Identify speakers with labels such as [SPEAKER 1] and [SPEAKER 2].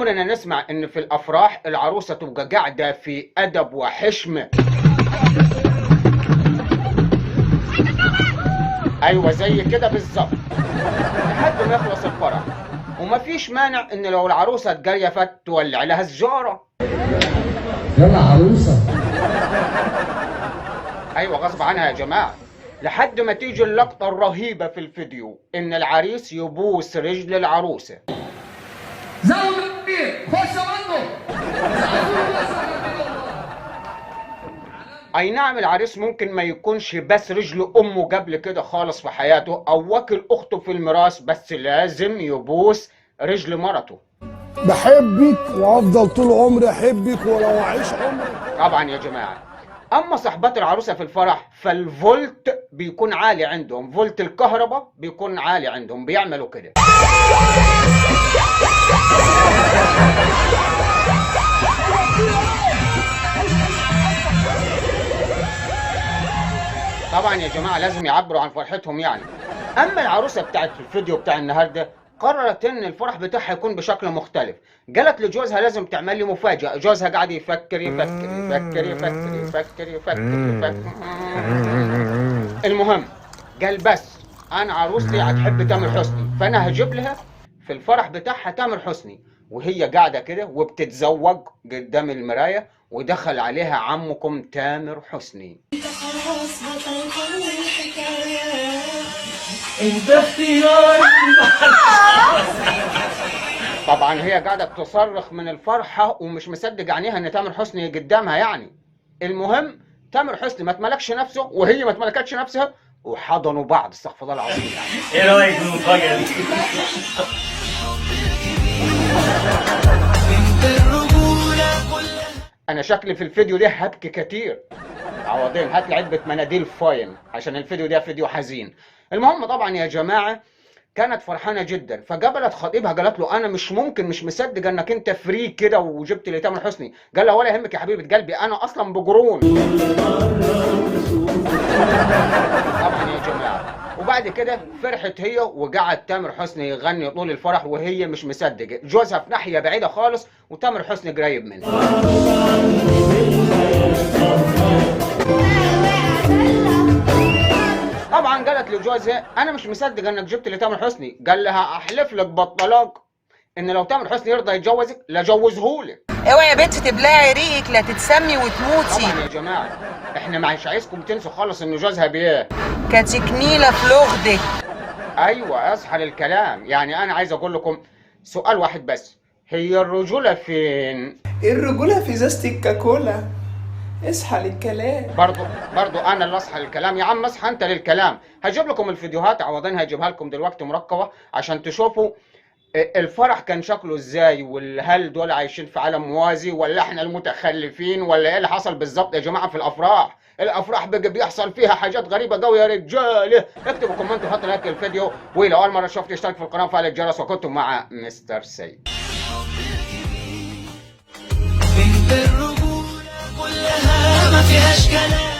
[SPEAKER 1] عمرنا نسمع ان في الافراح العروسة تبقى قاعدة في ادب وحشمة. ايوه زي كده بالظبط لحد ما يخلص الفرح. ومفيش مانع ان لو العروسة اتجريفت تولع لها سجارة.
[SPEAKER 2] يلا عروسة.
[SPEAKER 1] ايوه غصب عنها يا جماعة، لحد ما تيجي اللقطة الرهيبة في الفيديو ان العريس يبوس رجل العروسة. اي نعم العريس ممكن ما يكونش بس رجل امه قبل كده خالص في حياته او وكل اخته في الميراث، بس لازم يبوس رجل مرته.
[SPEAKER 3] بحبك وافضل طول عمري احبك ولو اعيش عمري.
[SPEAKER 1] طبعا يا جماعة، اما صاحبات العروسة في الفرح فالفولت بيكون عالي عندهم، فولت الكهرباء بيكون عالي عندهم، بيعملوا كده. طبعا يا جماعة لازم يعبروا عن فرحتهم يعني. اما العروسة بتاعت الفيديو بتاع النهاردة قررت ان الفرح بتاعها يكون بشكل مختلف. قالت لجوزها لازم تعمل لي مفاجأة. جوزها قاعد يفكر يفكر يفكر يفكر يفكر يفكر يفكر. المهم قال بس انا عروستي هتحب تامر حسني، فانا هجيب لها في الفرح بتاعها تامر حسني وهي قاعدة كده وبتتزوج قدام المراية، ودخل عليها عمكم تامر حسني.
[SPEAKER 2] انت اختياري.
[SPEAKER 1] طبعا هي قاعدة تصرخ من الفرحة ومش مصدق عينيها ان تامر حسني قدامها يعني. المهم تامر حسني ما تملكش نفسه وهي ما تملكتش نفسها وحضنوا بعض، استغفر الله العظيم يعني.
[SPEAKER 2] ايه رايك في المفاجأة دي؟
[SPEAKER 1] انا شكلي في الفيديو ده هبكي كتير. عوضين هات لي علبة مناديل فاين عشان الفيديو ده فيديو حزين. المهم طبعا يا جماعة كانت فرحانة جدا، فقابلت خطيبها قالت له انا مش ممكن مش مصدق انك انت فري كده وجبت لي تامر حسني. قال لها ولا يهمك يا حبيبة قلبي انا اصلا بجرون. طبعا يا جماعة وبعد كده فرحت هي وقعد تامر حسني يغني طول الفرح وهي مش مصدقة. جوزها في ناحية بعيدة خالص وتامر حسني قريب منها. طبعا قالت لجوزها انا مش مصدق انك جبت لي تامر حسني. قال لها احلف لك بالطلاق ان لو تامر حسني يرضى يتجوزك لجوزهولك.
[SPEAKER 4] اوعي يا بنت تبلعي ريقك لا تتسمي وتموتي.
[SPEAKER 1] طبعا يا جماعه احنا مش عايزكم تنسوا خالص ان جوزها بيه
[SPEAKER 4] كتكنيله في لغدك.
[SPEAKER 1] ايوه اصحى للكلام. يعني انا عايز اقول لكم سؤال واحد بس، هي الرجوله فين؟
[SPEAKER 5] الرجولة في ازازة الكاكولا. اصحى للكلام.
[SPEAKER 1] برضو انا اللي اصحى للكلام. يا عم اصحى انت للكلام. هجيب لكم الفيديوهات عوضين هجيبها لكم دلوقتي مركبه عشان تشوفوا الفرح كان شكله ازاي، وهل دول عايشين في عالم موازي ولا احنا المتخلفين ولا ايه اللي حصل بالظبط يا جماعه في الافراح. الافراح بقى بيحصل فيها حاجات غريبه قوي يا رجاله. اكتبوا كومنت وحطوا لايك للفيديو، ولو اول مره شفت اشترك في القناه وفعل الجرس. وكنتم مع مستر سيد.
[SPEAKER 6] بنت الرجولة كلها ما فيهاش كلام.